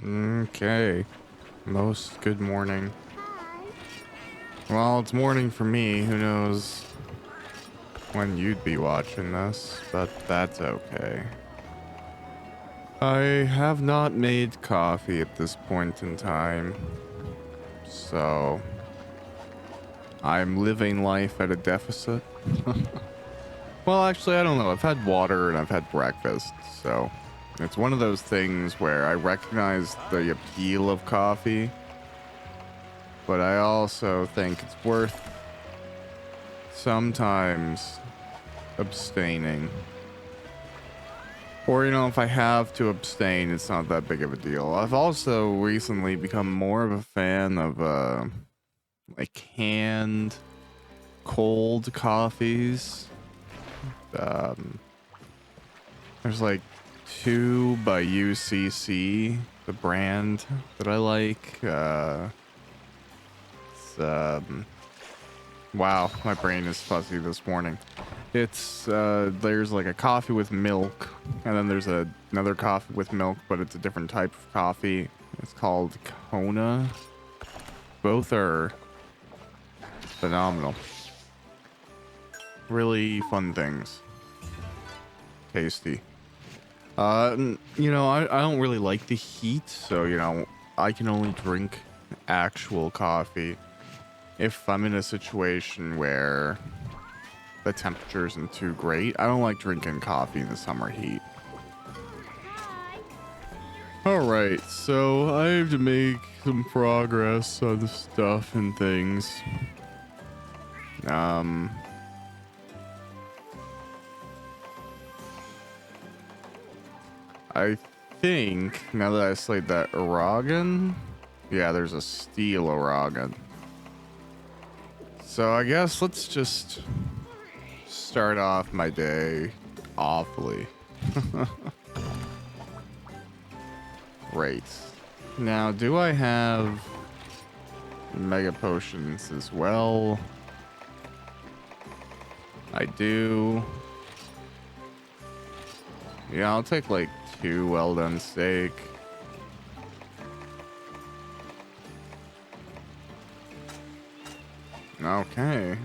Okay. Most good morning. Well, it's morning for me. Who knows when you'd be watching this, but that's okay. I have not made coffee at this point in time, so I'm living life at a deficit. Well, actually, I don't know. I've had water and I've had breakfast, so it's one of those things where I recognize the appeal of coffee, but I also think it's worth sometimes abstaining. Or, if I have to abstain, it's not that big of a deal. I've also recently become more of a fan of, like canned cold coffees. Um, there's like two by UCC, the brand that I like. Wow, my brain is fuzzy this morning. It's there's like a coffee with milk, and then there's another coffee with milk, but it's a different type of coffee. It's called Kona. Both are phenomenal. Really fun things. Tasty. I don't really like the heat, so I can only drink actual coffee if I'm in a situation where the temperature isn't too great. I don't like drinking coffee in the summer heat. Alright, so I have to make some progress on the stuff and things. I think, now that I slayed that Uragan, yeah, there's a steel Uragan. So I guess let's just start off my day awfully. Right. Now, do I have mega potions as well? I do. Yeah, I'll take like 2 well done steak. Okay.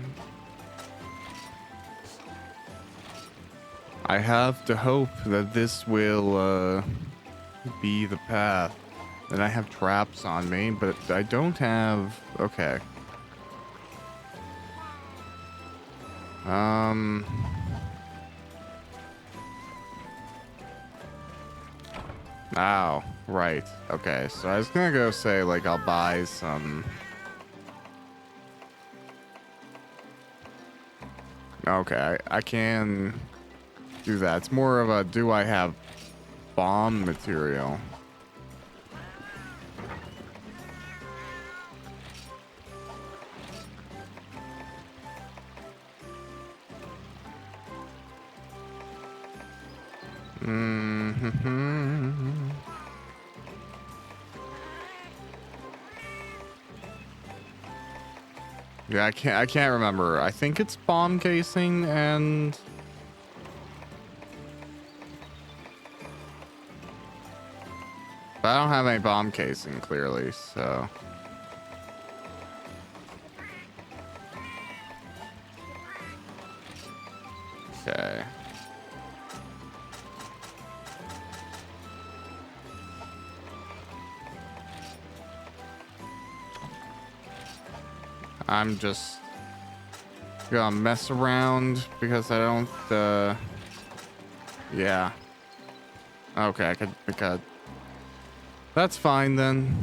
I have to hope that this will be the path. And I have traps on me, but I don't have... Okay. Oh, right. Okay, so I was gonna go say, like, I'll buy some... Okay, I can do that. It's more of a, do I have bomb material? Yeah, I can't remember. I think it's bomb casing and... But I don't have any bomb casing, clearly, so... Okay. I'm just gonna mess around because I don't, yeah. Okay, I could. That's fine then.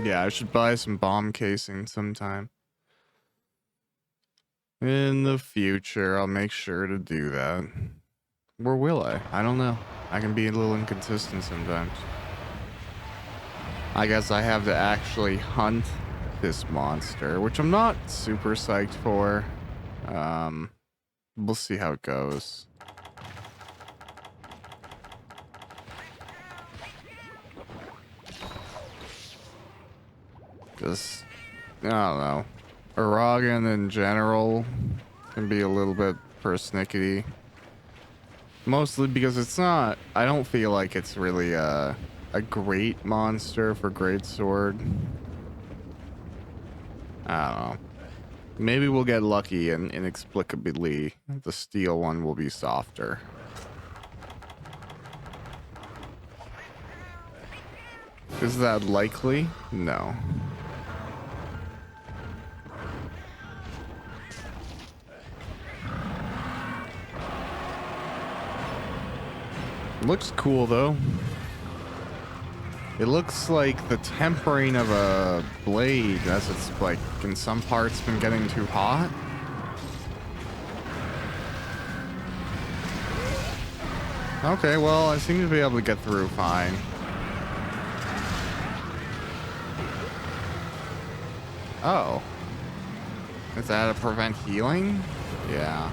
Yeah, I should buy some bomb casing sometime. In the future, I'll make sure to do that. Or will I? I don't know. I can be a little inconsistent sometimes. I guess I have to actually hunt this monster, which I'm not super psyched for. We'll see how it goes. Just, I don't know. Uragan in general can be a little bit persnickety. Mostly because it's not, I don't feel like it's really a great monster for greatsword. I don't know. Maybe we'll get lucky and inexplicably the steel one will be softer. Is that likely? No. Looks cool though. It looks like the tempering of a blade as it's like in some parts been getting too hot. Okay, well, I seem to be able to get through fine. Oh. Is that to prevent healing? Yeah.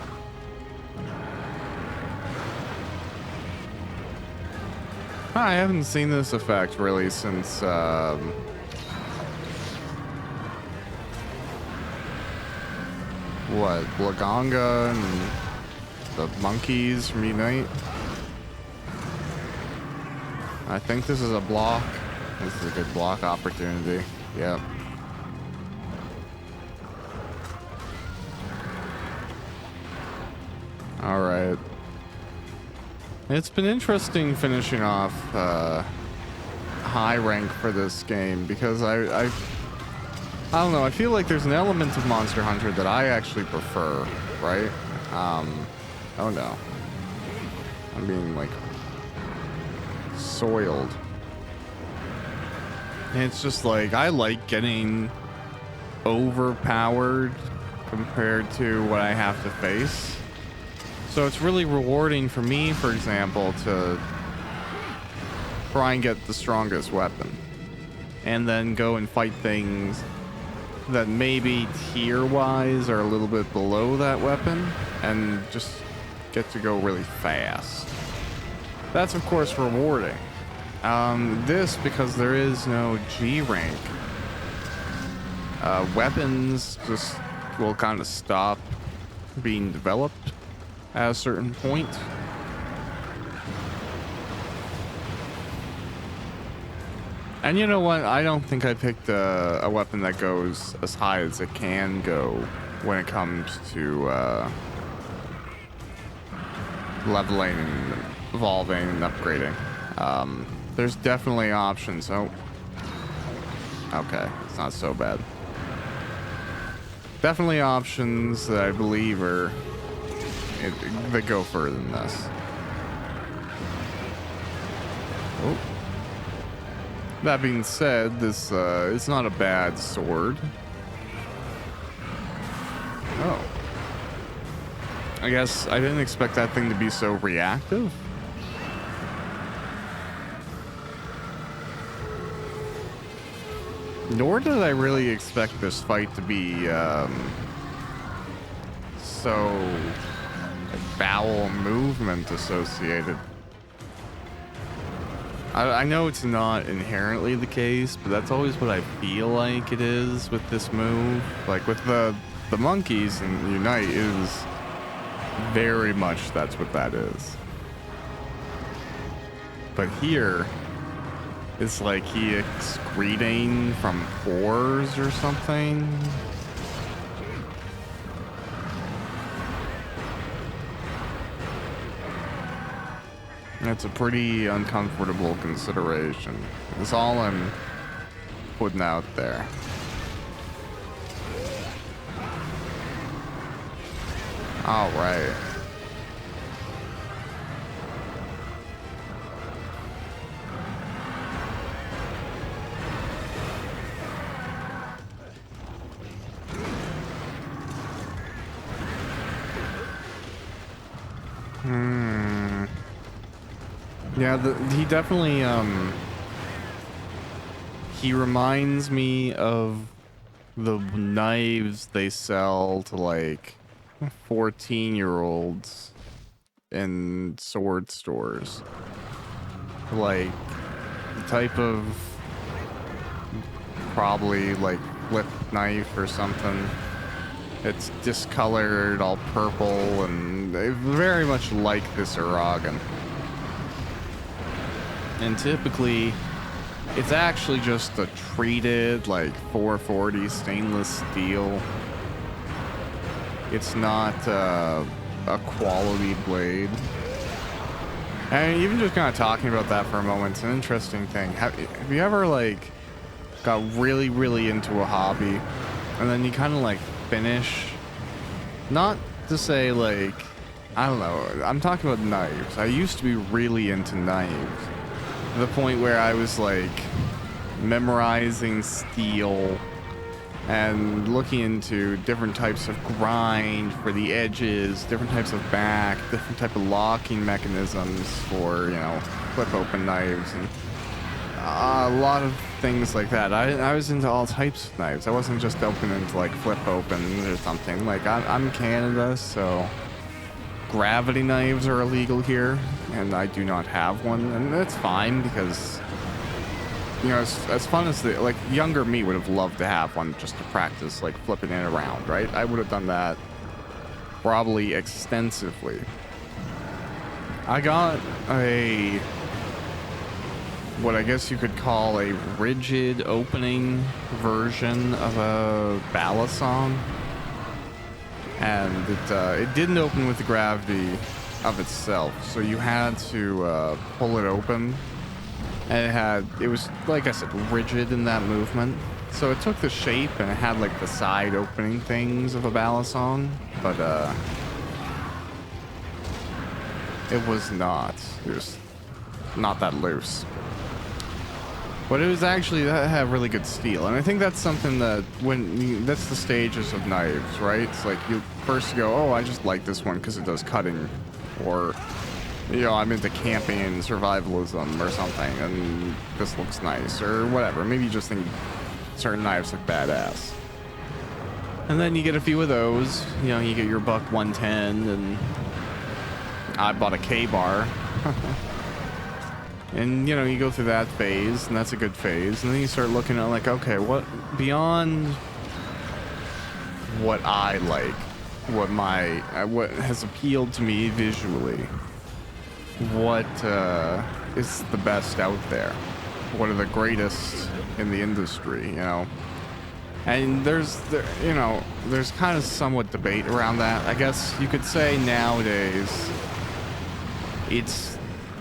I haven't seen this effect really since what, Laganga and the monkeys from Unite? I think this is a block. This is a good block opportunity. Yep. All right. It's been interesting finishing off high rank for this game because I don't know. I feel like there's an element of Monster Hunter that I actually prefer, right? Oh no. I'm being like soiled. And it's just like I like getting overpowered compared to what I have to face. So it's really rewarding for me, for example, to try and get the strongest weapon and then go and fight things that maybe tier-wise are a little bit below that weapon and just get to go really fast. That's, of course, rewarding. This, because there is no G rank, weapons just will kind of stop being developed at a certain point. And you know what? I don't think I picked a weapon that goes as high as it can go when it comes to leveling and evolving and upgrading. There's definitely options. Oh, okay, it's not so bad. Definitely options that I believe are that go further than this. Oh. That being said, this it's not a bad sword. Oh. I guess I didn't expect that thing to be so reactive. Nor did I really expect this fight to be so bowel movement associated. I know it's not inherently the case, but that's always what I feel like it is with this move. Like with the monkeys in Unite is very much that's what that is. But here, it's like he excreting from pores or something. It's a pretty uncomfortable consideration. It's all I'm putting out there. All right. Yeah, he definitely, he reminds me of the knives they sell to, like, 14-year-olds in sword stores. Like, the type of, probably, like, flip knife or something. It's discolored, all purple, and they very much like this Uragan. And typically, it's actually just a treated, like, 440 stainless steel. It's not a quality blade. And even just kind of talking about that for a moment, it's an interesting thing. Have you ever, like, got really, really into a hobby, and then you kind of, like, finish? Not to say, like, I don't know, I'm talking about knives. I used to be really into knives. To the point where I was, like, memorizing steel and looking into different types of grind for the edges, different types of back, different type of locking mechanisms for, you know, flip open knives, and a lot of things like that. I was into all types of knives. I wasn't just open into, like, flip open or something. Like, I'm Canada, so gravity knives are illegal here, and I do not have one, and that's fine because, you know, as fun as the, like, younger me would have loved to have one just to practice, like, flipping it around, right? I would have done that probably extensively. I got a, what I guess you could call a rigid opening version of a balisong, and it didn't open with the gravity of itself, so you had to pull it open. And it was, like I said, rigid in that movement. So it took the shape, and it had, like, the side opening things of a balisong, but it was not that loose. But it was actually, that had really good steel. And I think that's something that, that's the stages of knives, right? It's like, you first go, oh, I just like this one because it does cutting, or, you know, I'm into camping and survivalism or something, and this looks nice, or whatever. Maybe you just think certain knives look badass. And then you get a few of those, you know, you get your buck 110, and I bought a K-bar. And, you know, you go through that phase, and that's a good phase. And then you start looking at, like, okay, what, beyond what I like, what has appealed to me visually, what is the best out there? What are the greatest in the industry, you know? And there's kind of somewhat debate around that. I guess you could say nowadays it's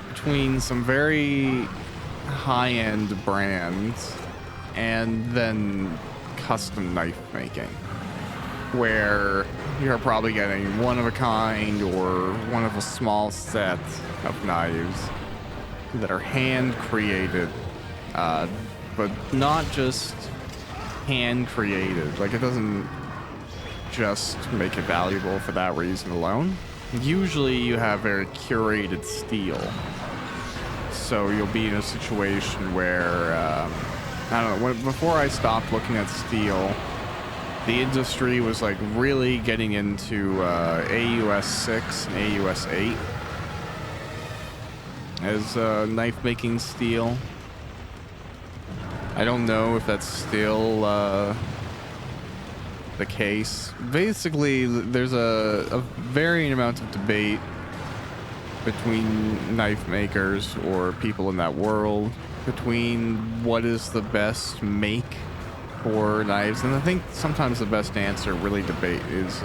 between some very high-end brands and then custom knife making, where you're probably getting one of a kind or one of a small set of knives that are hand created, but not just hand created. Like, it doesn't just make it valuable for that reason alone. Usually you have very curated steel, so you'll be in a situation where I don't know, before I stopped looking at steel, the industry was, like, really getting into AUS 6 and AUS 8 as knife making steel. I don't know if that's still the case. Basically, there's a varying amount of debate between knife makers or people in that world between what is the best make for knives, and I think sometimes the best answer really is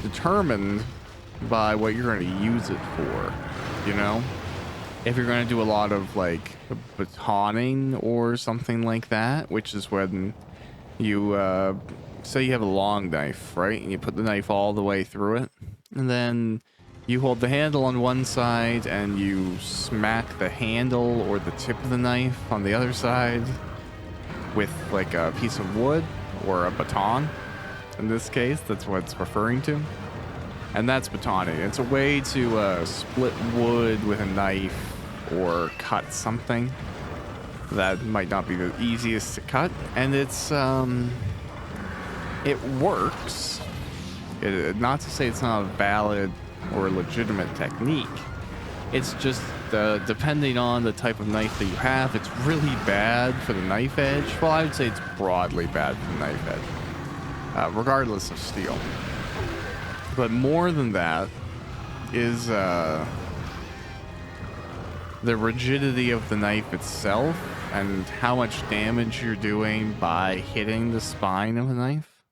determined by what you're going to use it for, you know? If you're going to do a lot of, like, batoning or something like that, which is when you say you have a long knife, right, and you put the knife all the way through it, and then you hold the handle on one side and you smack the handle or the tip of the knife on the other side with, like, a piece of wood or a baton. In this case, that's what it's referring to. And that's batoning. It's a way to split wood with a knife or cut something that might not be the easiest to cut. And it's, it works. Not to say it's not a valid or a legitimate technique. It's just depending on the type of knife that you have, it's really bad for the knife edge. Well, I would say it's broadly bad for the knife edge. regardless of steel. But more than that is the rigidity of the knife itself and how much damage you're doing by hitting the spine of a knife.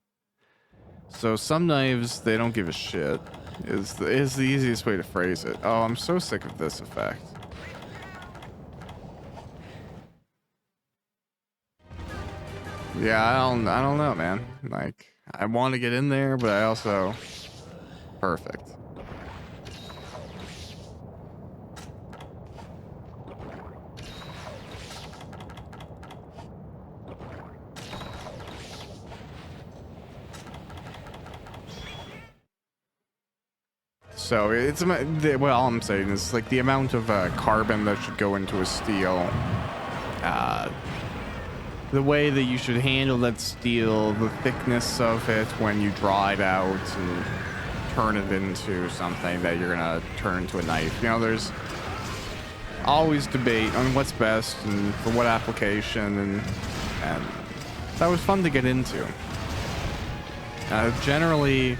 So some knives, they don't give a shit, is the easiest way to phrase it. Oh, I'm so sick of this effect. Yeah, I don't know, man. Like, I want to get in there, but I also... Perfect. So it's well, all I'm saying is like the amount of carbon that should go into a steel, the way that you should handle that steel, the thickness of it when you draw it out and turn it into something that you're gonna turn into a knife. You know, there's always debate on what's best and for what application, and that was fun to get into. Generally,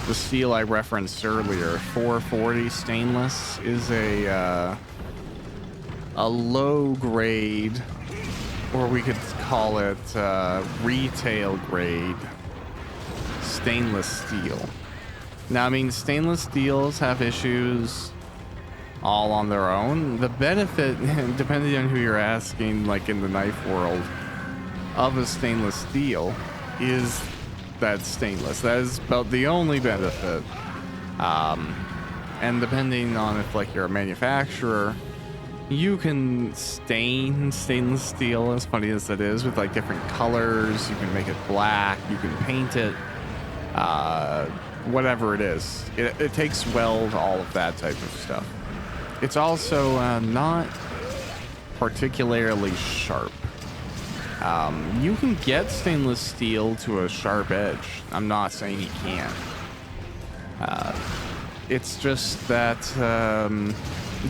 the steel I referenced earlier, 440 stainless, is a low grade, or we could call it retail grade stainless steel. Now, I mean, stainless steels have issues all on their own. The benefit, depending on who you're asking, like in the knife world, of a stainless steel is that stainless. That is about the only benefit. And depending on if like you're a manufacturer, you can stain stainless steel, as funny as it is, with like different colors. You can make it black, you can paint it, whatever it is. It takes weld, all of that type of stuff. It's also not particularly sharp. You can get stainless steel to a sharp edge. I'm not saying you can't. It's just that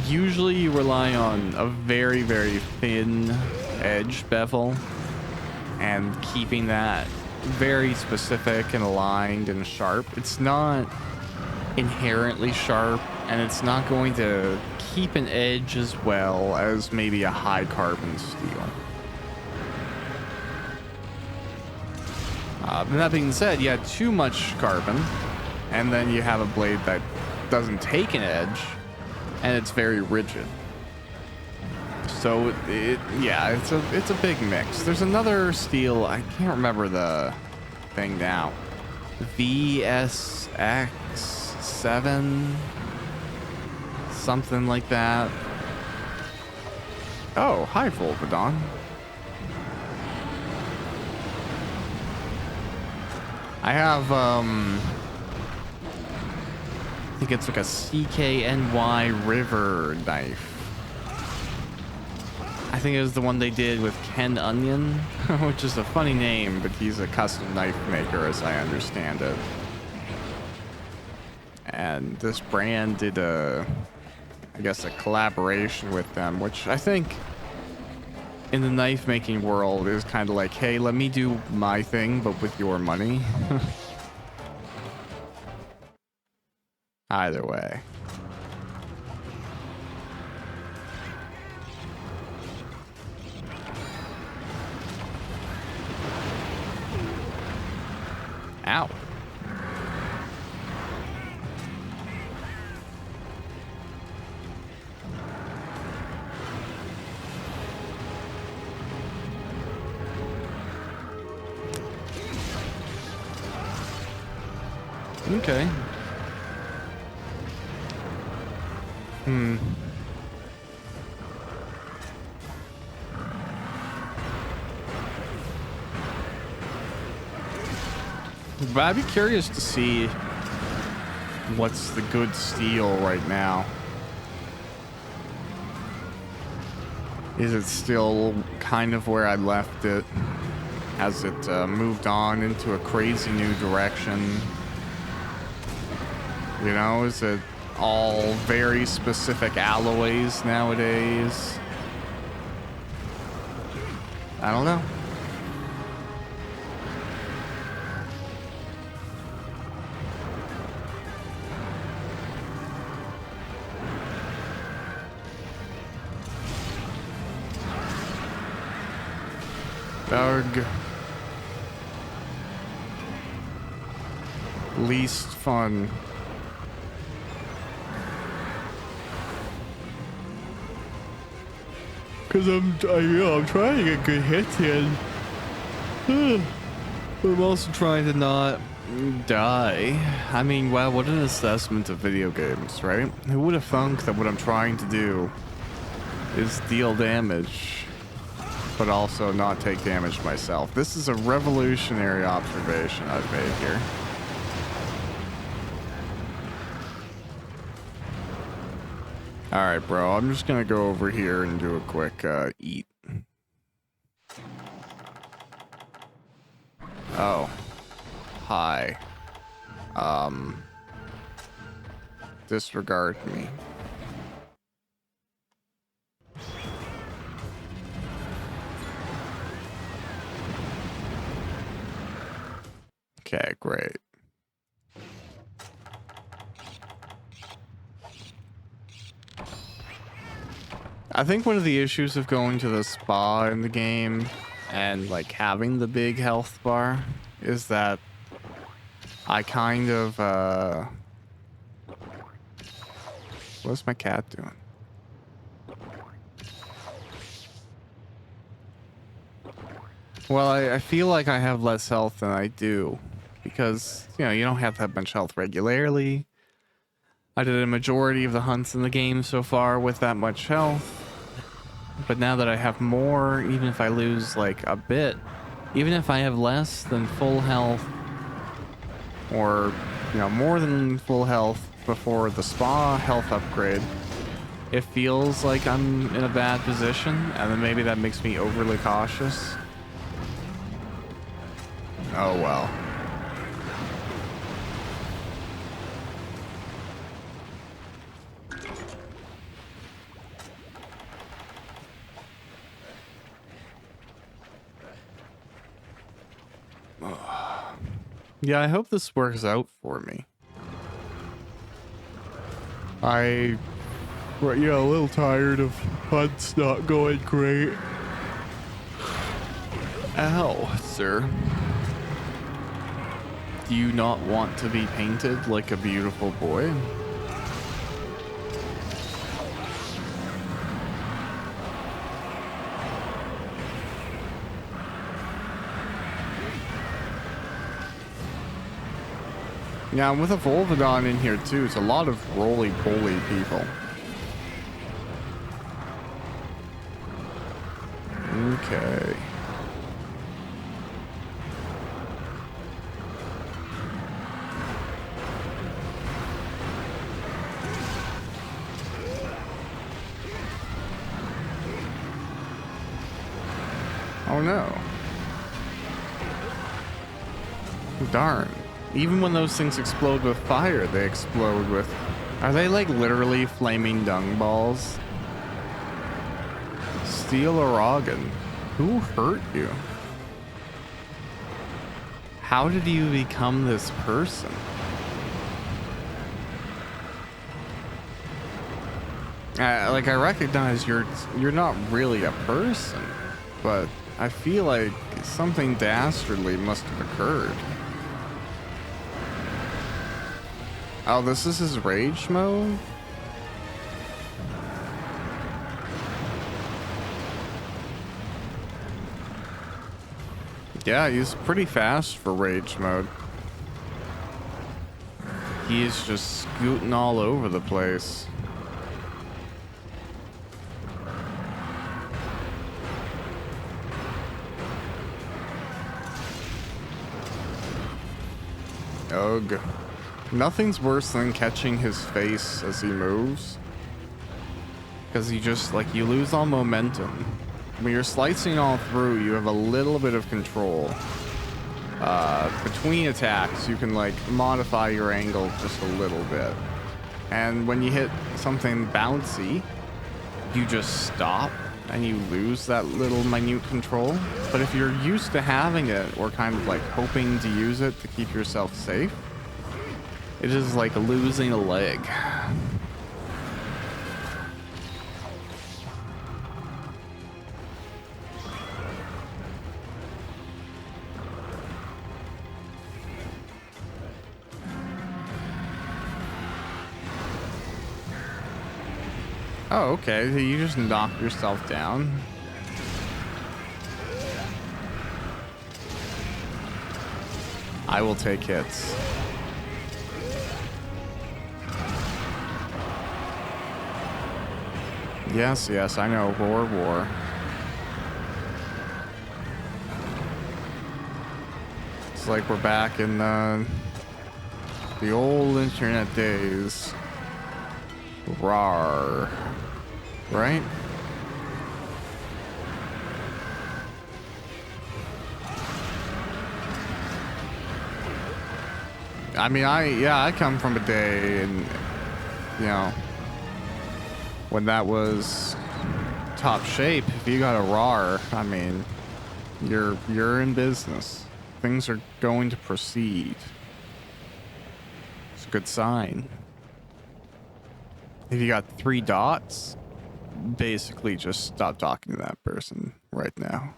usually you rely on a very, very thin edge bevel and keeping that very specific and aligned and sharp. It's not inherently sharp, and it's not going to keep an edge as well as maybe a high carbon steel. And that being said, you had too much carbon, and then you have a blade that doesn't take an edge, and it's very rigid. So it's a big mix. There's another steel, I can't remember the thing now. VSX7, something like that. Oh, hi Volvodon. I have, I think it's like a CKNY River knife. I think it was the one they did with Ken Onion, which is a funny name, but he's a custom knife maker as I understand it. And this brand did I guess a collaboration with them, which I think in the knife making world is kind of like, hey, let me do my thing, but with your money. Either way. Ow. Okay. But I'd be curious to see what's the good steel right now. Is it still kind of where I left it? Has it moved on into a crazy new direction? You know, is it all very specific alloys nowadays? I don't know. Ugh. Least fun. Cause I'm trying to get good hits in. But I'm also trying to not die. I mean, wow, what an assessment of video games, right? Who would have thunk that what I'm trying to do is deal damage, but also not take damage myself? This is a revolutionary observation I've made here. Alright, bro, I'm just gonna go over here and do a quick eat. Oh. Hi. Disregard me. Okay, great. I think one of the issues of going to the spa in the game and like having the big health bar is that I kind of what's my cat doing? Well, I feel like I have less health than I do because, you know, you don't have that much health regularly. I did a majority of the hunts in the game so far with that much health. But now that I have more, even if I lose like a bit, even if I have less than full health or, you know, more than full health before the spa health upgrade, it feels like I'm in a bad position, and then maybe that makes me overly cautious. Oh well. Yeah, I hope this works out for me. You know, a little tired of hunts not going great. Ow, sir. Do you not want to be painted like a beautiful boy? Yeah, with a Volvodon in here too, it's a lot of roly-poly people. Okay. Oh no. Darn. Even when those things explode with fire, they explode with... Are they like literally flaming dung balls? Steel Aragon. Who hurt you? How did you become this person? Like, I recognize you're not really a person, but I feel like something dastardly must have occurred. Oh, this is his rage mode? Yeah, he's pretty fast for rage mode. He's just scooting all over the place. Ugh. Nothing's worse than catching his face as he moves. Because you just, like, you lose all momentum. When you're slicing all through, you have a little bit of control. Between attacks, you can, like, modify your angle just a little bit. And when you hit something bouncy, you just stop and you lose that little minute control. But if you're used to having it, or kind of, like, hoping to use it to keep yourself safe, it is like losing a leg. Oh, okay. So you just knocked yourself down. I will take hits. Yes, yes, I know. War. It's like we're back in the old internet days. Rawr. Right? I mean, I come from a day and, you know, when that was top shape. If you got a rawr, I mean, you're in business. Things are going to proceed. It's a good sign. If you got 3 dots, basically just stop talking to that person right now.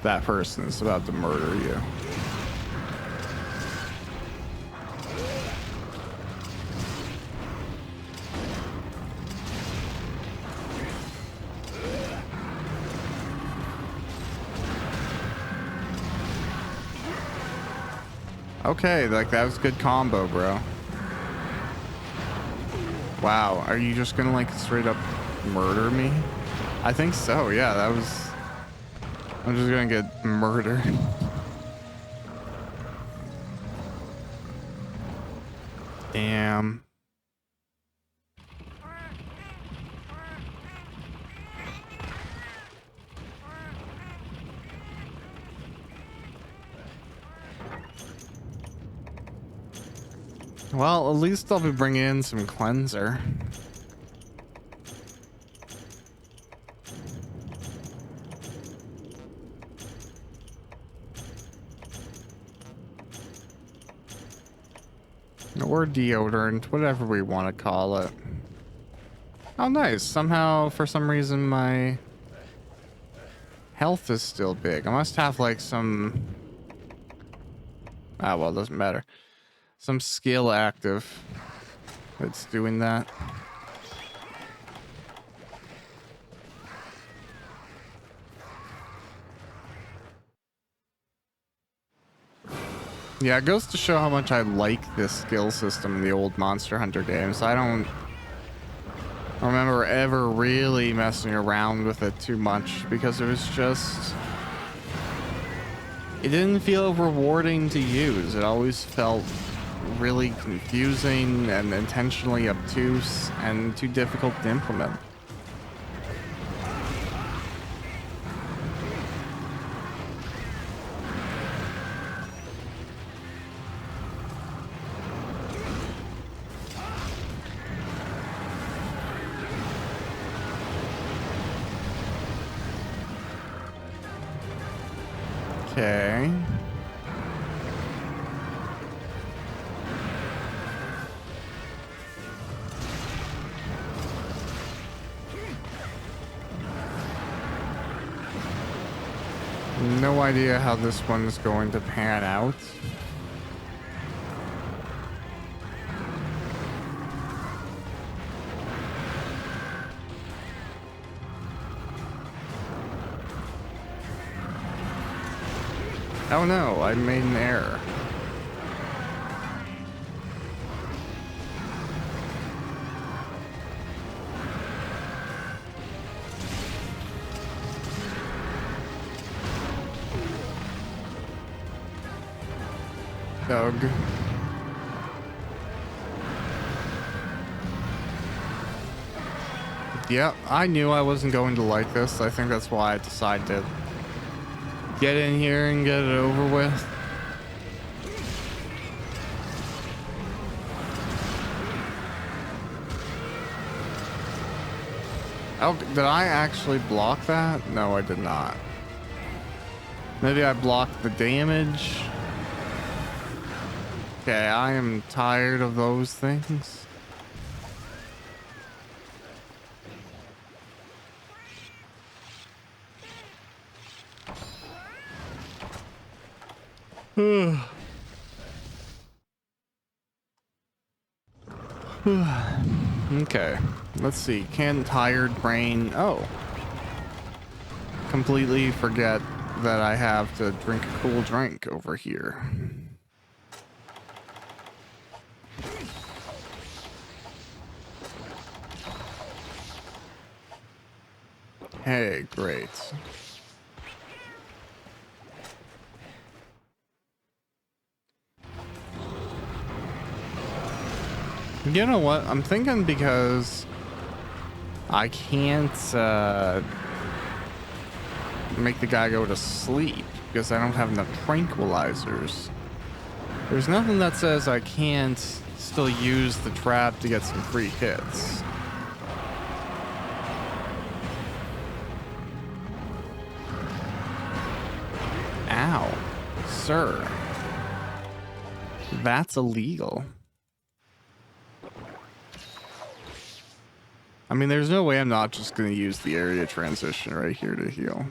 That person is about to murder you. Okay, like that was a good combo, bro. Wow, are you just gonna like straight up murder me? I think so, yeah, that was... I'm just gonna get murdered. Damn. Well, at least I'll be bringing in some cleanser. Or deodorant, whatever we want to call it. Oh, nice. Somehow, for some reason, my health is still big. I must have like some... Ah, well, it doesn't matter. Some skill active that's doing that. Yeah, it goes to show how much I like this skill system in the old Monster Hunter games. I don't remember ever really messing around with it too much because it was just... It didn't feel rewarding to use. It always felt really confusing and intentionally obtuse and too difficult to implement. Okay. No idea how this one is going to pan out. Oh no, I made an error. Doug. Yep, I knew I wasn't going to like this. I think that's why I decided to get in here and get it over with. Oh, did I actually block that? No, I did not. Maybe I blocked the damage. Okay, I am tired of those things. Okay, let's see. Can tired brain... Oh. Completely forget that I have to drink a cool drink over here. Hey, great. You know what? I'm thinking because I can't make the guy go to sleep because I don't have enough tranquilizers. There's nothing that says I can't still use the trap to get some free hits. Ow, sir. That's illegal. I mean, there's no way I'm not just going to use the area transition right here to heal.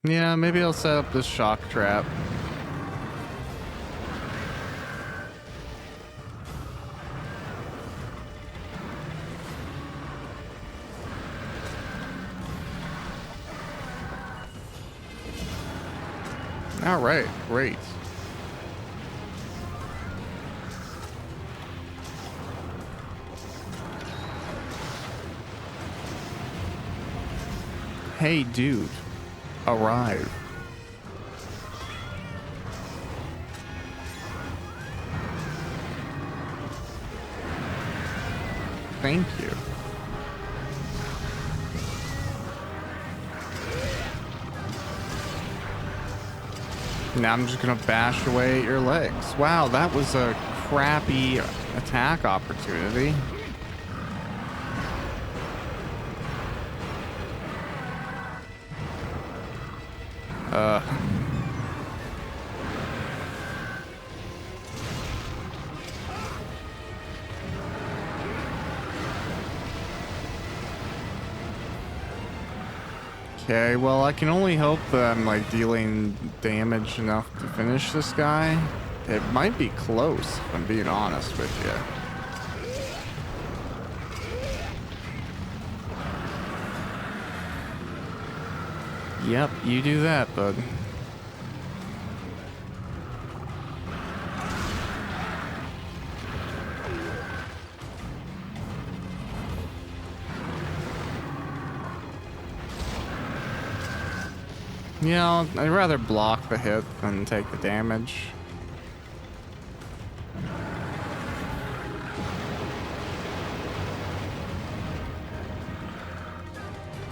Yeah, maybe I'll set up this shock trap. All right, great. Hey, dude. Arrive. Thank you. Now I'm just gonna bash away at your legs. Wow, that was a crappy attack opportunity. Okay, well, I can only hope that I'm, like, dealing damage enough to finish this guy. It might be close, if I'm being honest with you. Yep, you do that, bud. Yeah, I'd rather block the hit than take the damage.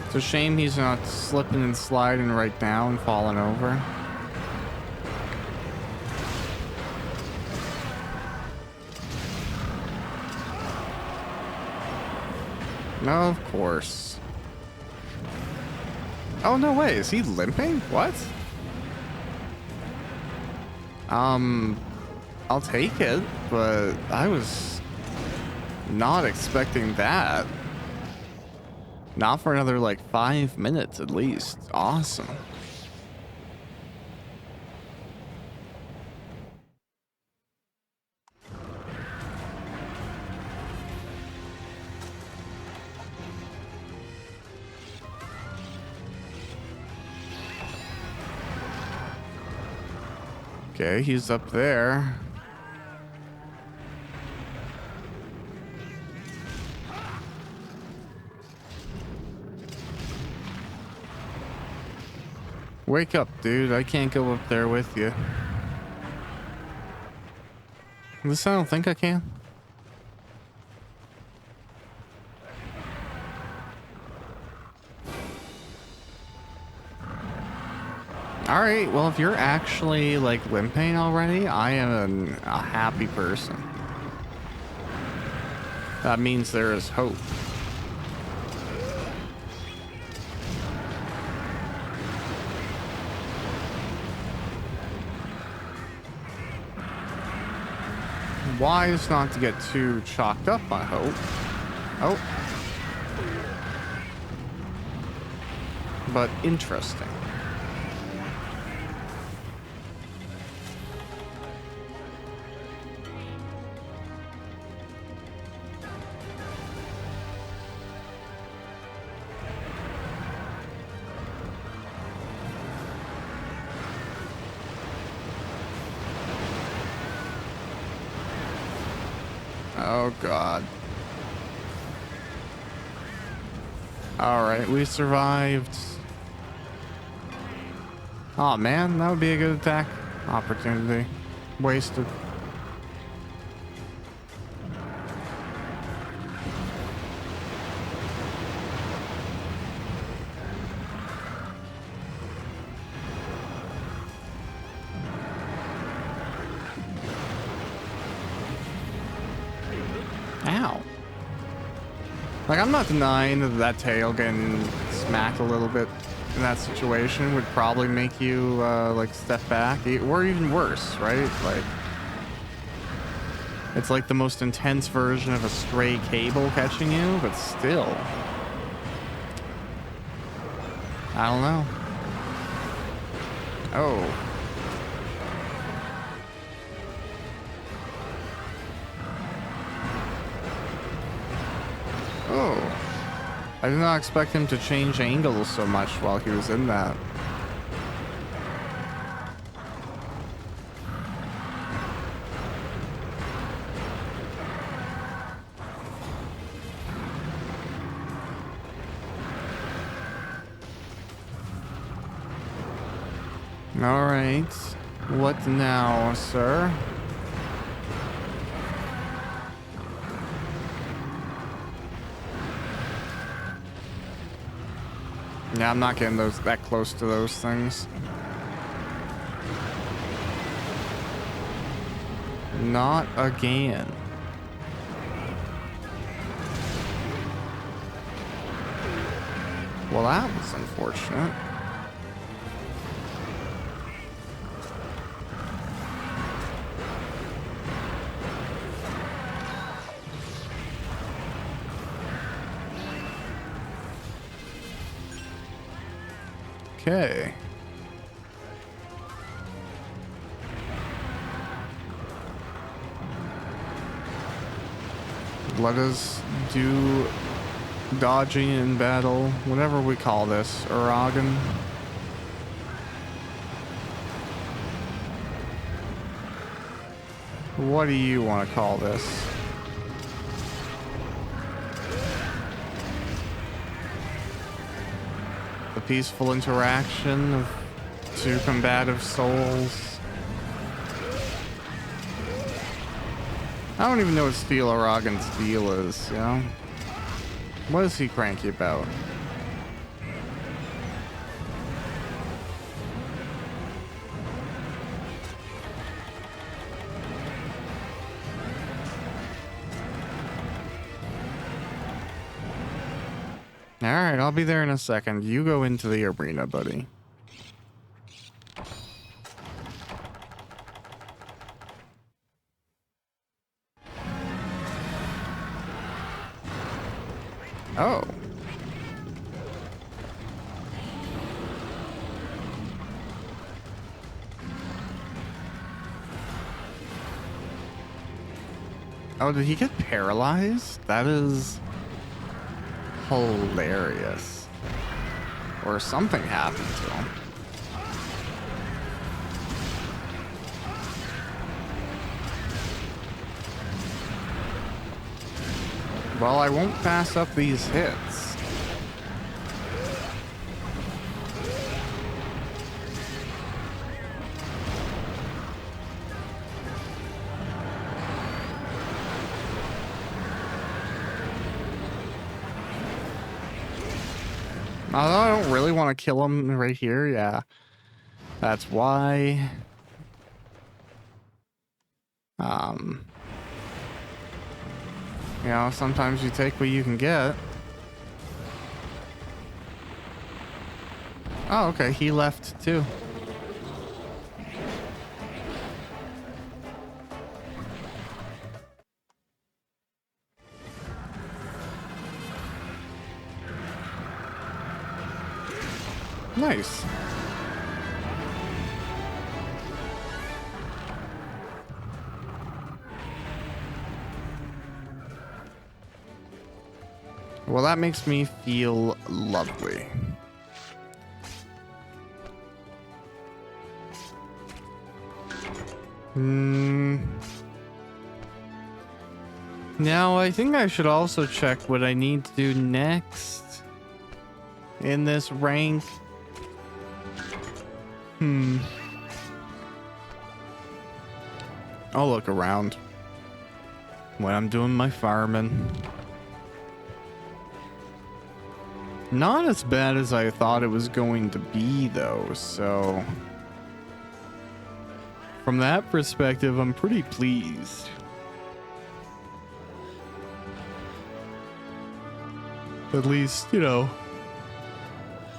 It's a shame he's not slipping and sliding right now and falling over. No, of course. Oh, no way. Is he limping? What? I'll take it, but I was not expecting that. Not for another, like, 5 minutes at least. Awesome. Okay, he's up there. Wake up, dude. I can't go up there with you. This I don't think I can. Alright, well, if you're actually, like, limping already, I am a happy person. That means there is hope. Wise not to get too chalked up, I hope. Oh. But interesting. Oh god. Alright, we survived. Oh man, that would be a good attack opportunity. Wasted. Ow. Like, I'm not denying that tail getting smacked a little bit in that situation would probably make you, like, step back. Or even worse, right? Like, it's like the most intense version of a stray cable catching you, but still. I don't know. Oh. Oh. I did not expect him to change angles so much while he was in that. All right. What now, sir? Yeah, I'm not getting that close to those things. Not again. Well, that was unfortunate. Okay. Let us do dodging in battle, whatever we call this, Uragan. What do you want to call this? The peaceful interaction of two combative souls. I don't even know what Steel Uragan's deal is, you know? What is he cranky about? Alright, I'll be there in a second. You go into the arena, buddy. Oh. Oh, did he get paralyzed? That is hilarious. Or something happened to him. Well, I won't pass up these hits. Although I don't really want to kill him right here, yeah. That's why. You know, sometimes you take what you can get. Oh, okay, he left too. Nice. Well, that makes me feel lovely. Now, I think I should also check what I need to do next in this rank. I'll look around when I'm doing my farming. Not as bad as I thought it was going to be, though, so from that perspective, I'm pretty pleased. At least, you know,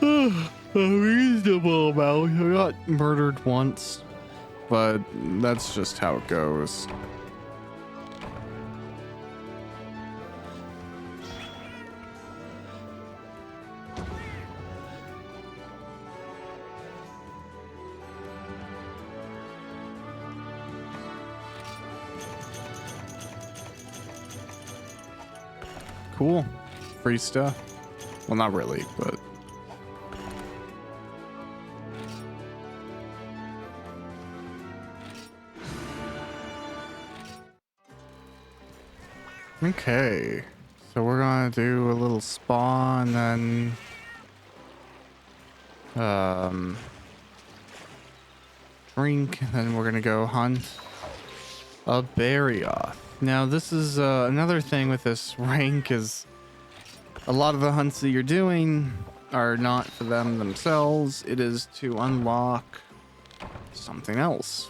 a reasonable amount. I got murdered once, but that's just how it goes. Cool. Free stuff. Well, not really, but okay. So we're gonna do a little spa and then drink, and then we're gonna go hunt a berry off. Now this is another thing with this rank is a lot of the hunts that you're doing are not for them themselves. It is to unlock something else.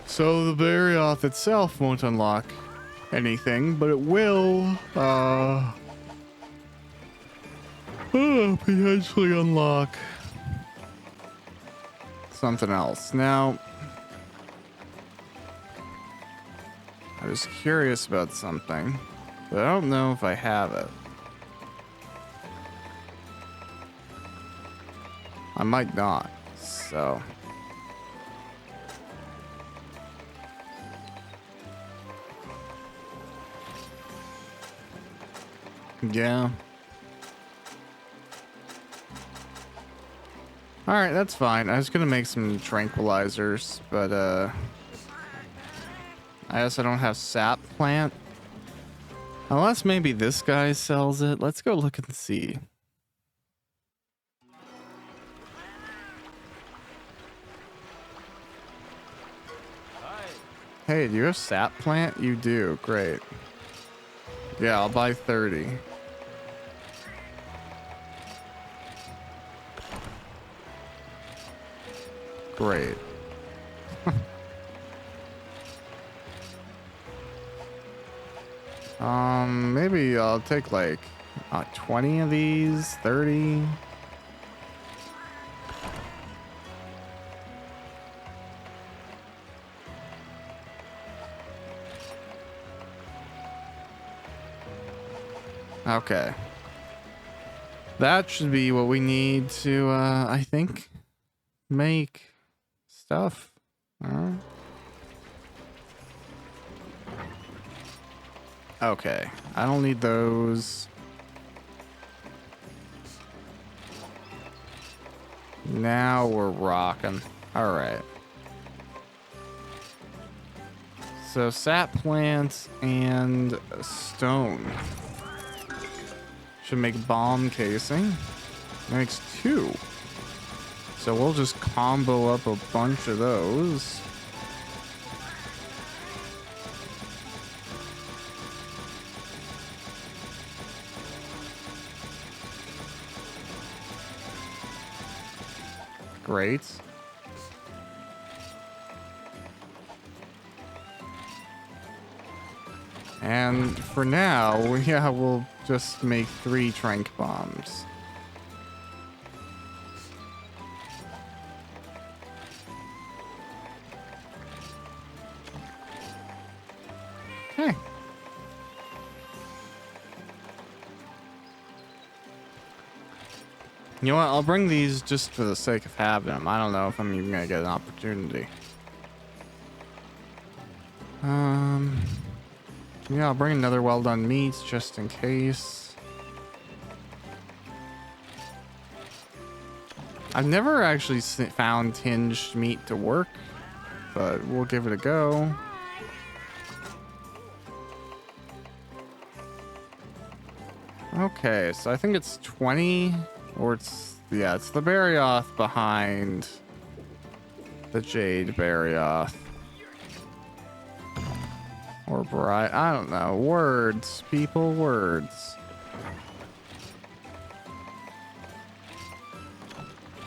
So the berry off itself won't unlock anything, but it will potentially unlock something else. Now, I was curious about something, but I don't know if I have it. I might not, so. Yeah. Alright, that's fine. I was gonna make some tranquilizers, but I guess I don't have sap plant. Unless maybe this guy sells it. Let's go look and see. Hey, do you have sap plant? You do. Great. Yeah, I'll buy 30. Great. Maybe I'll take like 20 of these, 30. Okay. That should be what we need to, I think, make stuff. Okay, I don't need those. Now we're rocking. All right. So sap plants and stone should make bomb casing. Makes 2. So we'll just combo up a bunch of those. Great. And for now, yeah, we'll just make 3 trank bombs. Okay. You know what? I'll bring these just for the sake of having them. I don't know if I'm even gonna get an opportunity. Yeah, I'll bring another well-done meat just in case. I've never actually found tinged meat to work but we'll give it a go. Okay, so I think it's 20, or it's the Barioth behind the Jade Barioth. Or Bright, I don't know. Words, people, words.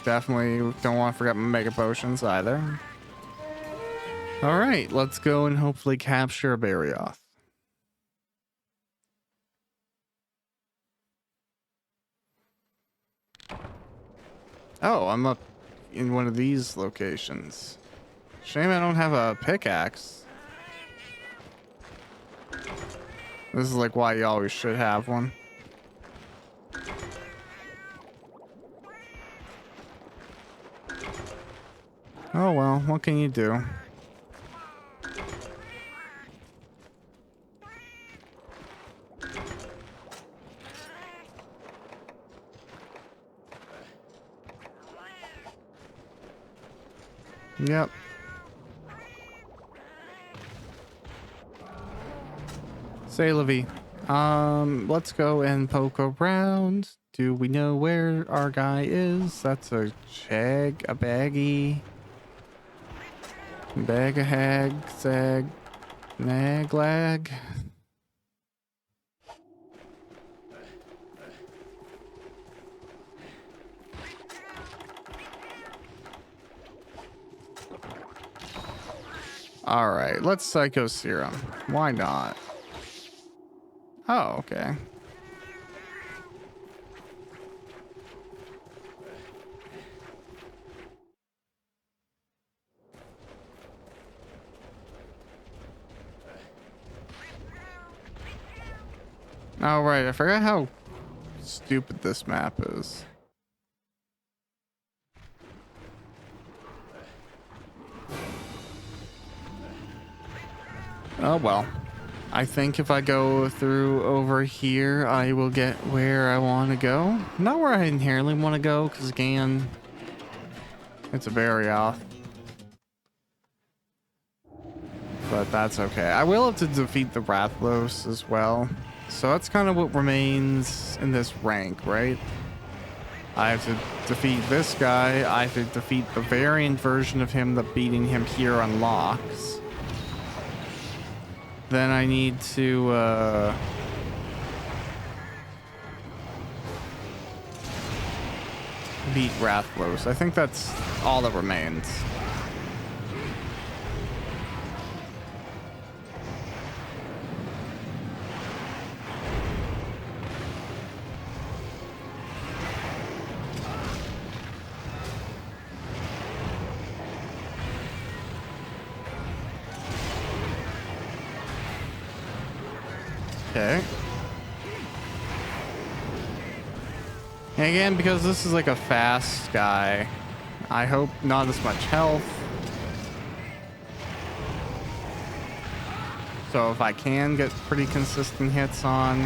Definitely don't want to forget my mega potions either. Alright, let's go and hopefully capture a Barioth. Oh, I'm up in one of these locations. Shame I don't have a pickaxe. This is like why you always should have one. Oh well, what can you do? Yep. Say, Livy. Let's go and poke around. Do we know where our guy is? That's a shag, a baggy. Bag a hag, sag, nag, lag. Alright, let's Psycho Serum. Why not? Oh, okay. Oh, right. I forgot how stupid this map is. Oh, well. I think if I go through over here, I will get where I want to go. Not where I inherently want to go, because again, it's a Barioth. But that's okay. I will have to defeat the Rathlos as well. So that's kind of what remains in this rank, right? I have to defeat this guy. I have to defeat the variant version of him that beating him here unlocks. Then I need to beat Rathlos. I think that's all that remains. Okay. And again, because this is like a fast guy, I hope not as much health. So if I can get pretty consistent hits on,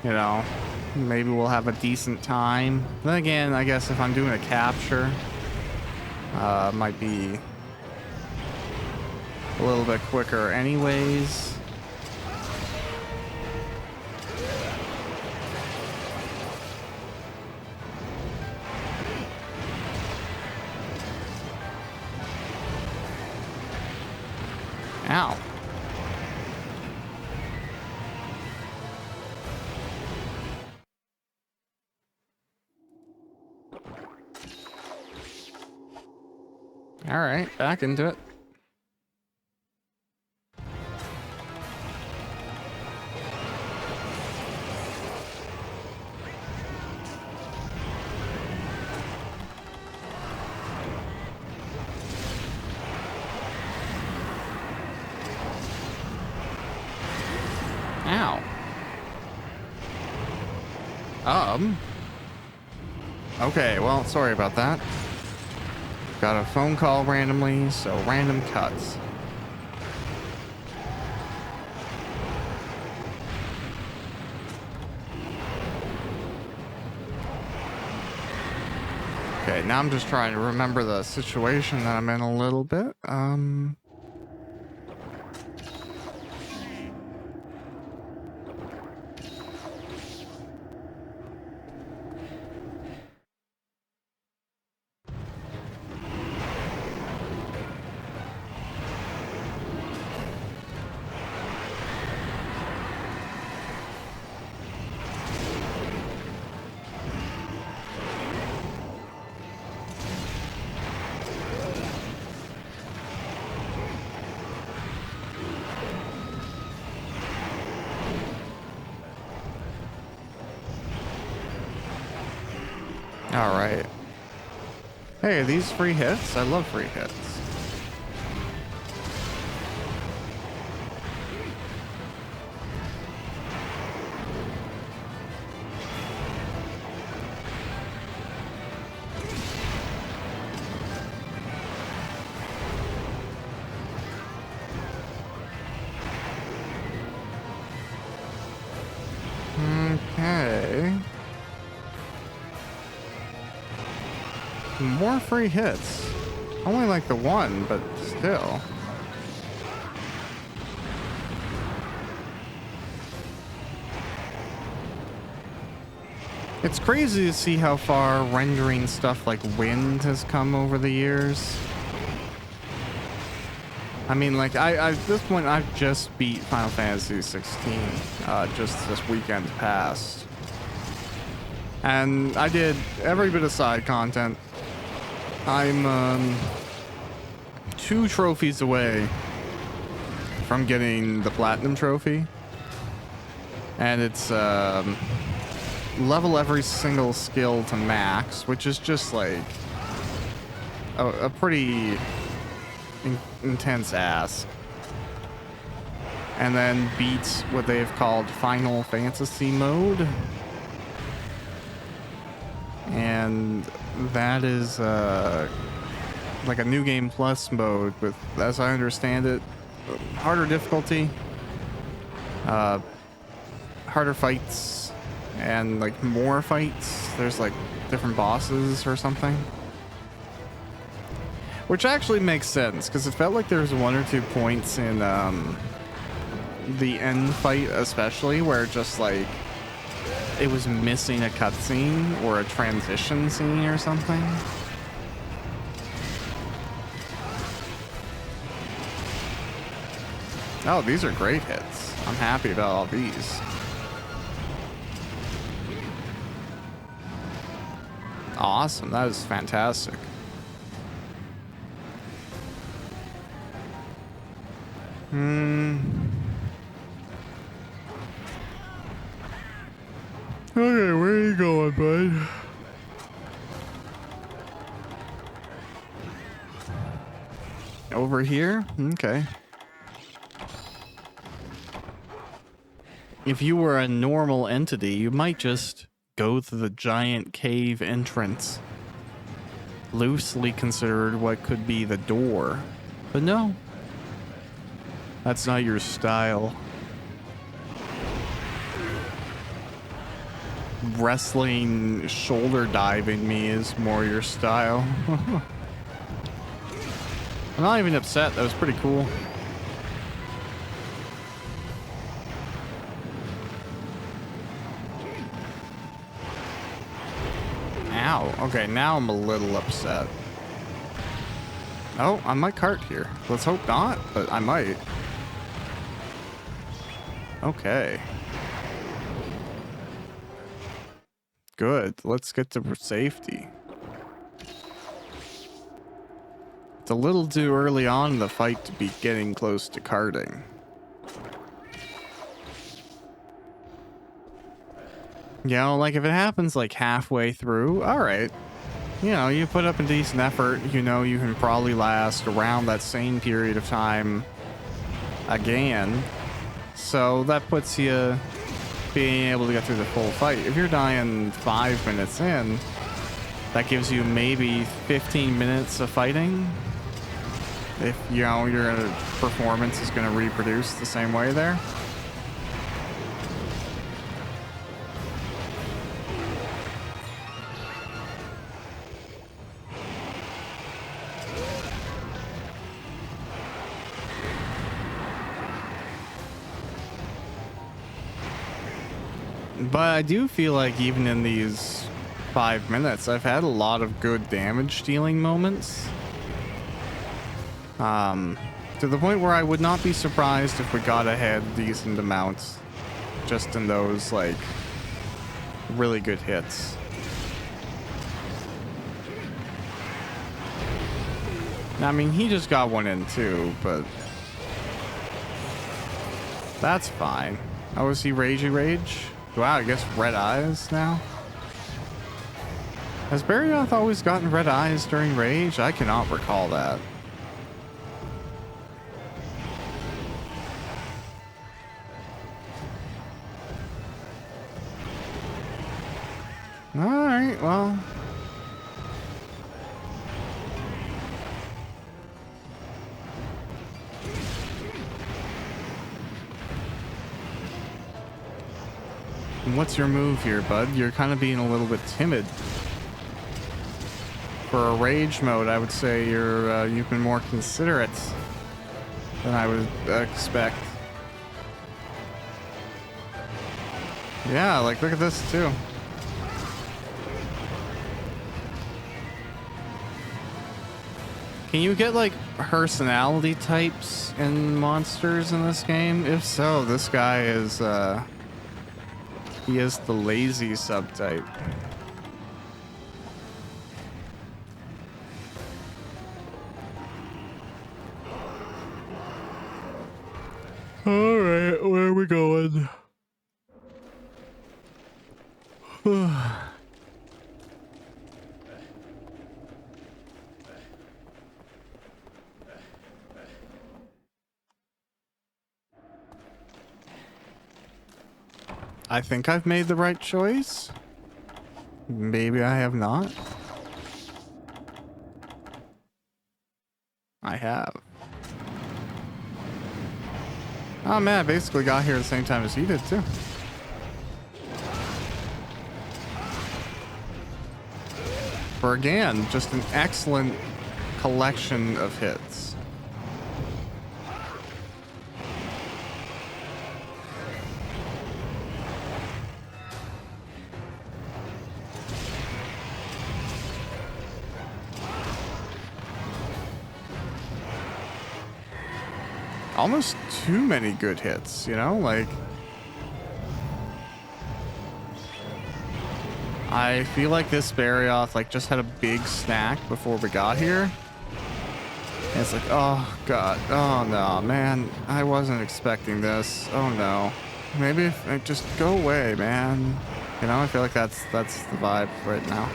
you know, maybe we'll have a decent time. Then again, I guess if I'm doing a capture, might be a little bit quicker anyways. Ow. All right, back into it. Ow. Okay, well, sorry about that. Got a phone call randomly, so random cuts. Okay, now I'm just trying to remember the situation that I'm in a little bit. All right. Hey, are these free hits? I love free hits. Okay. More free hits. Only like the one, but still. It's crazy to see how far rendering stuff like wind has come over the years. I mean, like, at this point, I've just beat Final Fantasy 16, just this weekend past. And I did every bit of side content. I'm 2 trophies away from getting the platinum trophy, and it's level every single skill to max, which is just like a pretty intense ask, and then beat what they've called Final Fantasy mode. And that is like a new game plus mode with, as I understand it, harder difficulty, harder fights, and like more fights. There's like different bosses or something, which actually makes sense because it felt like there was 1 or 2 points in the end fight especially where just like it was missing a cutscene or a transition scene or something. Oh, these are great hits. I'm happy about all these. Awesome. That is fantastic. Okay, where are you going, bud? Over here? Okay. If you were a normal entity, you might just go through the giant cave entrance, loosely considered what could be the door. But no, that's not your style. Wrestling shoulder diving me is more your style. I'm not even upset. That was pretty cool. Ow. Okay, now I'm a little upset. Oh, I might cart here. Let's hope not, but I might. Okay. Good. Let's get to safety. It's a little too early on in the fight to be getting close to carting. You know, like if it happens like halfway through, all right. You know, you put up a decent effort, you know you can probably last around that same period of time again. So that puts you being able to get through the full fight. If you're dying 5 minutes in, that gives you maybe 15 minutes of fighting. If, you know, your performance is going to reproduce the same way there. But I do feel like even in these 5 minutes, I've had a lot of good damage dealing moments. To the point where I would not be surprised if we got ahead decent amounts just in those, like, really good hits. I mean, he just got one in too, but that's fine. Oh, is he Ragey Rage? Wow, I guess red eyes now? Has Barrioth always gotten red eyes during Rage? I cannot recall that. Alright, well. What's your move here, bud? You're kind of being a little bit timid. For a rage mode, I would say you've been more considerate than I would expect. Yeah, like look at this too. Can you get like personality types in monsters in this game? If so, this guy is he is the lazy subtype. All right, where are we going? I think I've made the right choice. Maybe I have not. I have. Oh man, I basically got here at the same time as he did too. For again, just an excellent collection of hits. Almost too many good hits, you know, like I feel like this Barrioth like just had a big snack before we got here. And it's like, oh god, oh no, man, I wasn't expecting this. Oh no, maybe if I just go away, man. You know, I feel like that's the vibe right now.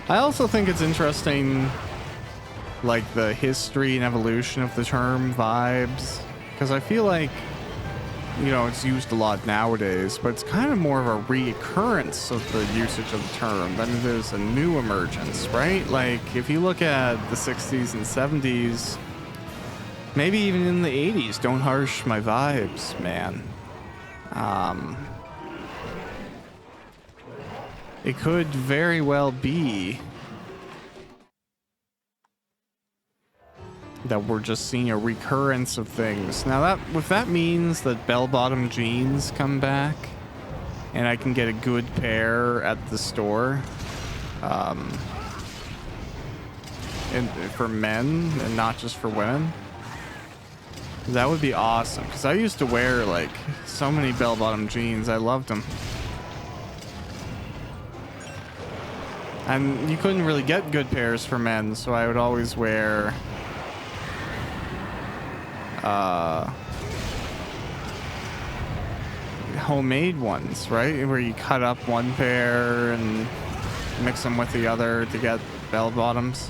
I also think it's interesting, like the history and evolution of the term vibes, because I feel like, you know, it's used a lot nowadays, but it's kind of more of a reoccurrence of the usage of the term than it is a new emergence, right? Like if you look at the 60s and 70s, maybe even in the 80s, don't harsh my vibes, man. It could very well be that we're just seeing a recurrence of things. Now that if that means that bell-bottom jeans come back and I can get a good pair at the store and for men and not just for women, that would be awesome, because I used to wear like so many bell-bottom jeans. I loved them. And you couldn't really get good pairs for men, so I would always wear homemade ones, right? Where you cut up one pair and mix them with the other to get bell bottoms.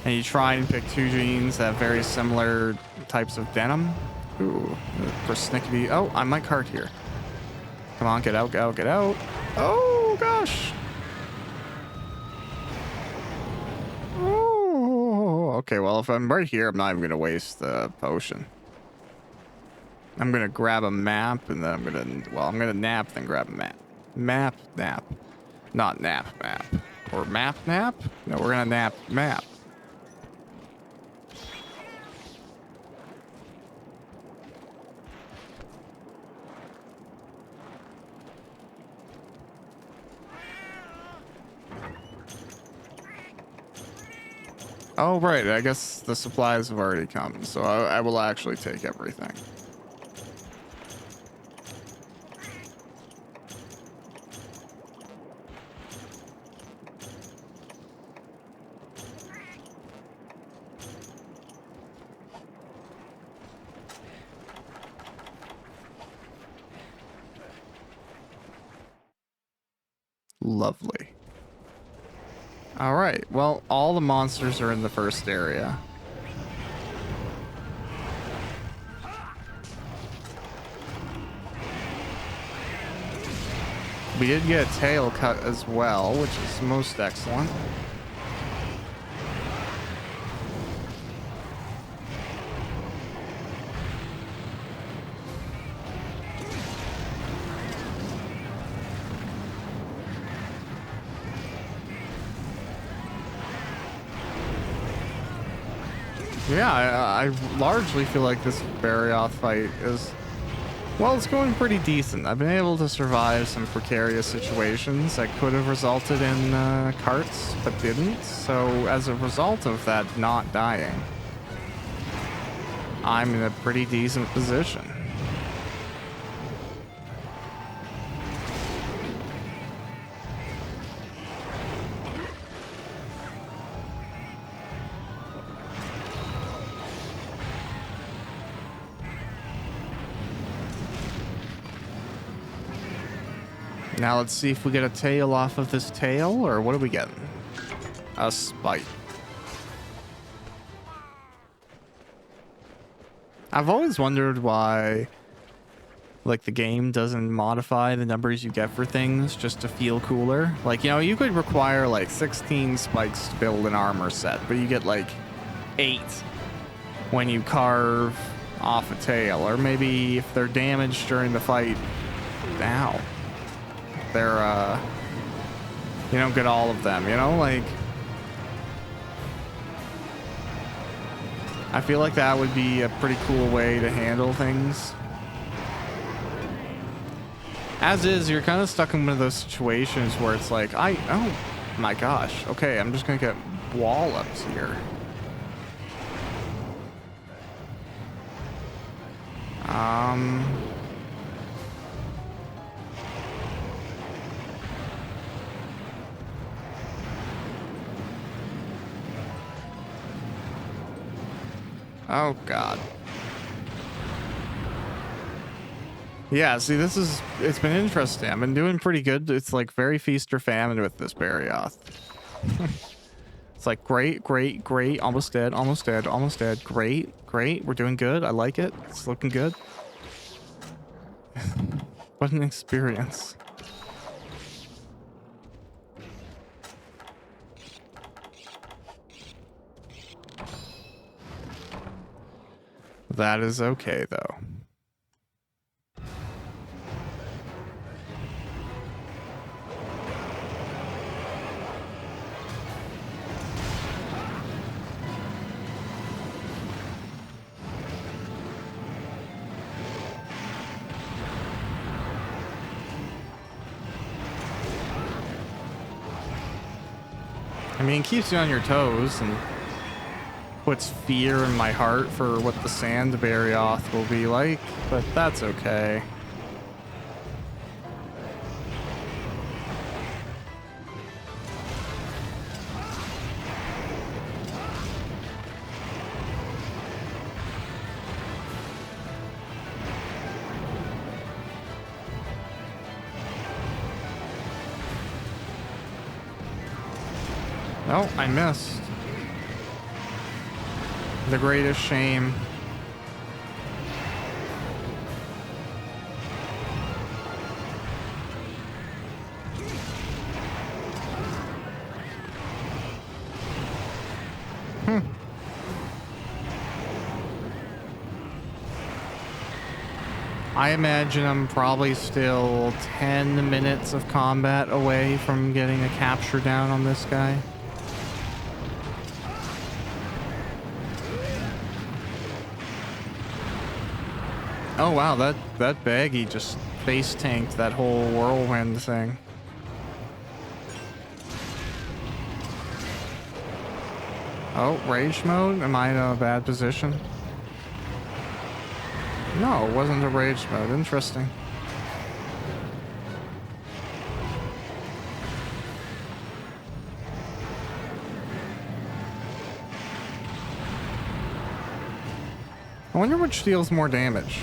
And you try and pick two jeans that have very similar types of denim. Ooh, persnickety. Oh, I might cart here. Come on, get out, get out, get out. Oh, gosh. Okay, well, if I'm right here, I'm not even going to waste the potion. I'm going to grab a map, and then I'm going to nap, then grab a map. Map, nap. Not nap, map. Or map, nap? No, we're going to nap, map. Oh, right. I guess the supplies have already come, so I will actually take everything. Lovely. All right. Well, all the monsters are in the first area. We did get a tail cut as well, which is most excellent. Yeah, I largely feel like this Barioth fight is, well, it's going pretty decent. I've been able to survive some precarious situations that could have resulted in carts, but didn't. So as a result of that not dying, I'm in a pretty decent position. Now let's see if we get a tail off of this tail, or what are we getting? A spite. I've always wondered why, like, the game doesn't modify the numbers you get for things just to feel cooler. Like, you know, you could require like 16 spikes to build an armor set, but you get like 8 when you carve off a tail, or maybe if they're damaged during the fight. Ow. They're you don't get all of them, you know, like, I feel like that would be a pretty cool way to handle things. As is, you're kind of stuck in one of those situations where it's like, oh my gosh, okay, I'm just gonna get wall-ups here. Oh, God. Yeah, see, it's been interesting. I've been doing pretty good. It's like very feast or famine with this Barioth. It's like, great, great, great, almost dead, almost dead, almost dead, great, great, we're doing good, I like it, it's looking good. What an experience. That is okay, though. I mean, it keeps you on your toes and puts fear in my heart for what the Sand Barioth will be like, but that's okay. Oh, I missed. The greatest shame. I imagine I'm probably still 10 minutes of combat away from getting a capture down on this guy. Oh wow, that baggie just face tanked that whole whirlwind thing. Oh, rage mode? Am I in a bad position? No, it wasn't a rage mode. Interesting. I wonder which deals more damage.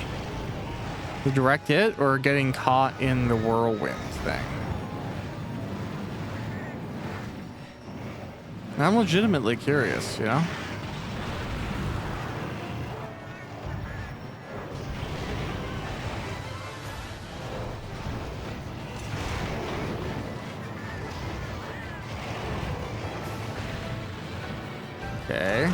The direct hit or getting caught in the whirlwind thing? I'm legitimately curious, you know? Okay.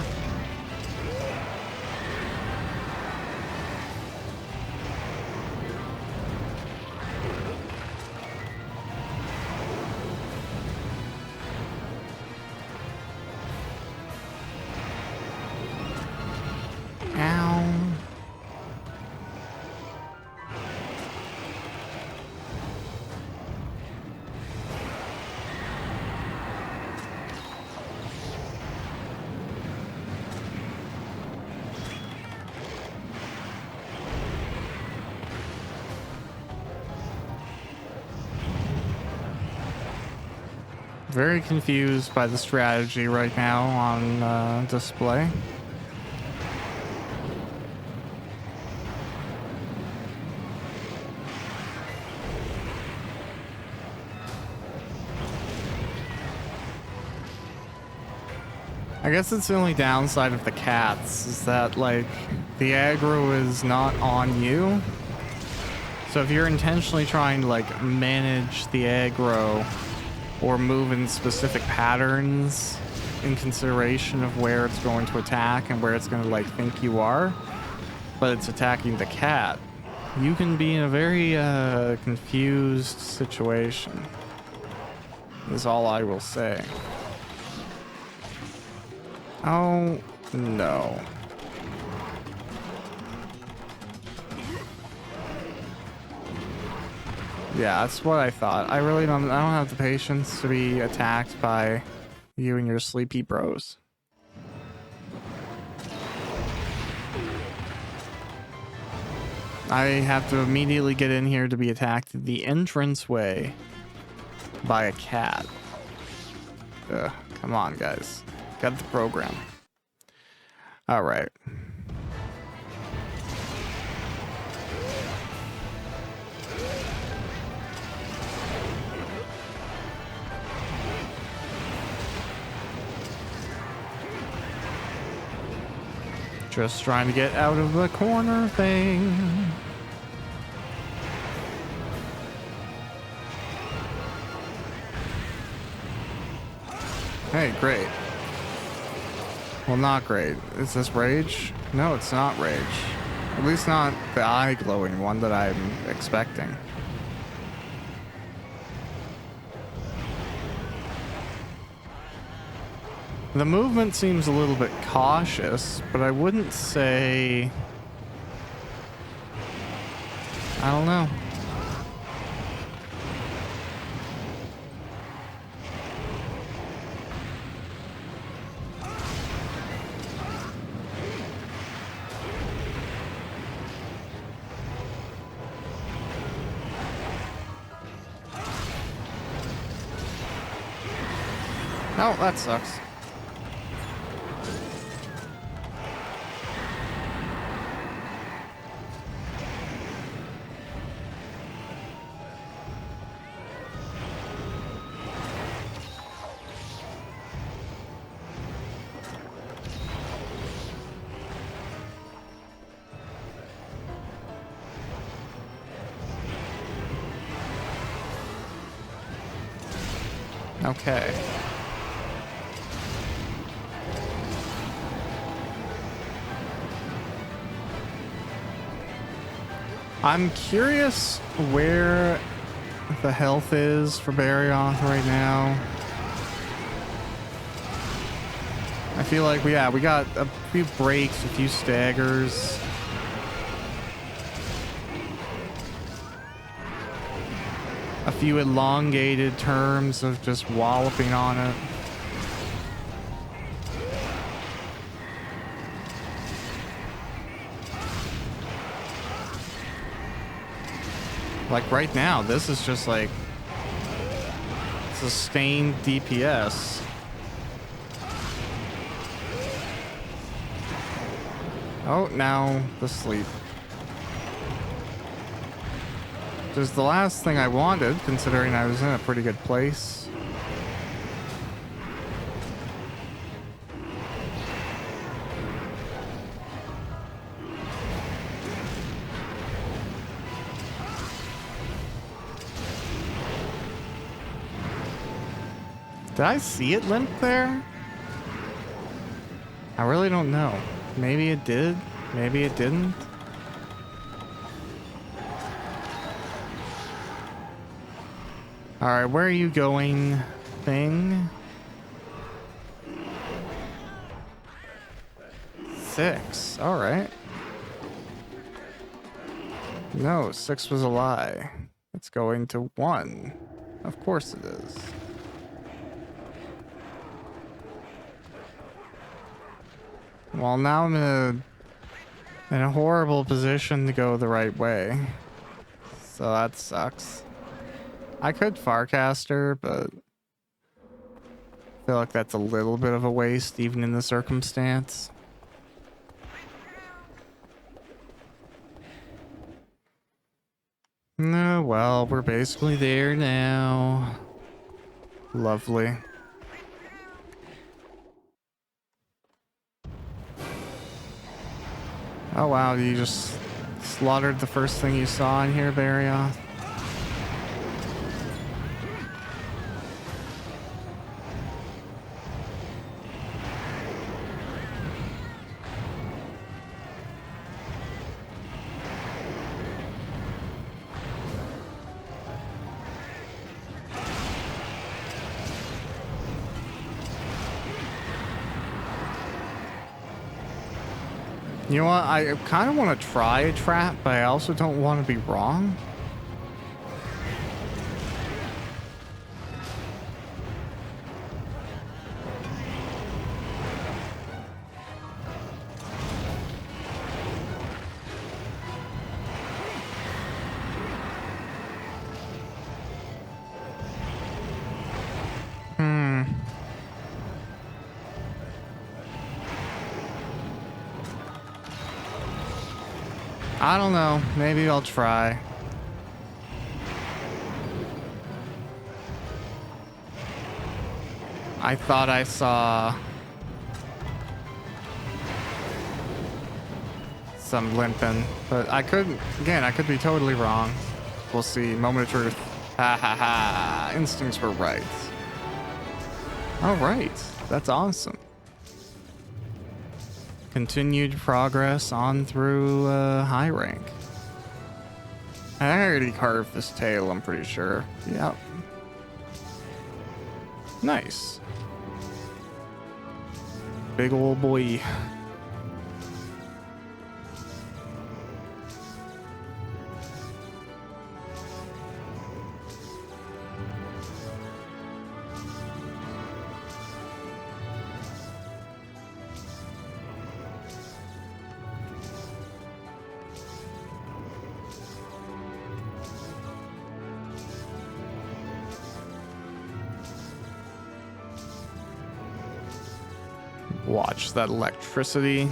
Very confused by the strategy right now on display. I guess it's the only downside of the cats is that, like, the aggro is not on you. So if you're intentionally trying to, like, manage the aggro or move in specific patterns in consideration of where it's going to attack and where it's going to, like, think you are, but it's attacking the cat, you can be in a very confused situation, is all I will say. Oh, no. Yeah, that's what I thought. I don't have the patience to be attacked by you and your sleepy bros. I have to immediately get in here to be attacked at the entranceway by a cat. Ugh, come on, guys. Got the program. All right. Just trying to get out of the corner thing. Hey, great. Well, not great. Is this rage? No, it's not rage. At least not the eye glowing one that I'm expecting. The movement seems a little bit cautious, but I wouldn't say... I don't know. Oh, that sucks. Okay. I'm curious where the health is for Barioth right now. I feel like we got a few breaks, a few staggers. A few elongated terms of just walloping on it. Like right now, this is just like sustained DPS. Oh, now the sleep. Which is the last thing I wanted, considering I was in a pretty good place. Did I see it limp there? I really don't know. Maybe it did. Maybe it didn't. Alright, where are you going, thing? 6. Alright. No, 6 was a lie. It's going to 1. Of course it is. Well, now I'm in a horrible position to go the right way. So that sucks. I could Farcaster, but I feel like that's a little bit of a waste, even in the circumstance. No, well, we're basically there now. Lovely. Oh wow, you just slaughtered the first thing you saw in here, Barrioth? You know what? I kind of want to try a trap, but I also don't want to be wrong. I don't know. Maybe I'll try. I thought I saw some limping, but I couldn't. Again, I could be totally wrong. We'll see. Moment of truth. Ha ha ha. Instincts were right. All right. That's awesome. Continued progress on through high rank. I already carved this tail, I'm pretty sure. Yep. Nice. Big old boy. Watch that electricity.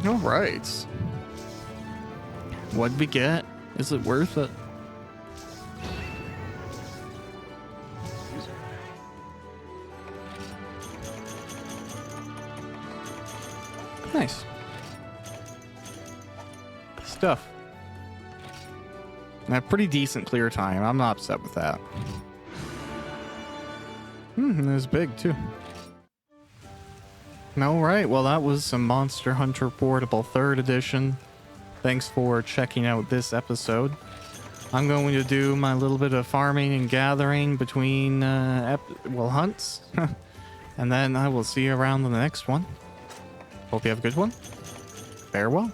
All right. What'd we get? Is it worth it? Nice. Stuff. And a pretty decent clear time. I'm not upset with that. It was big too. Alright, well that was some Monster Hunter Portable 3rd Edition. Thanks for checking out this episode. I'm going to do my little bit of farming and gathering between hunts. And then I will see you around the next one. Hope you have a good one. Farewell.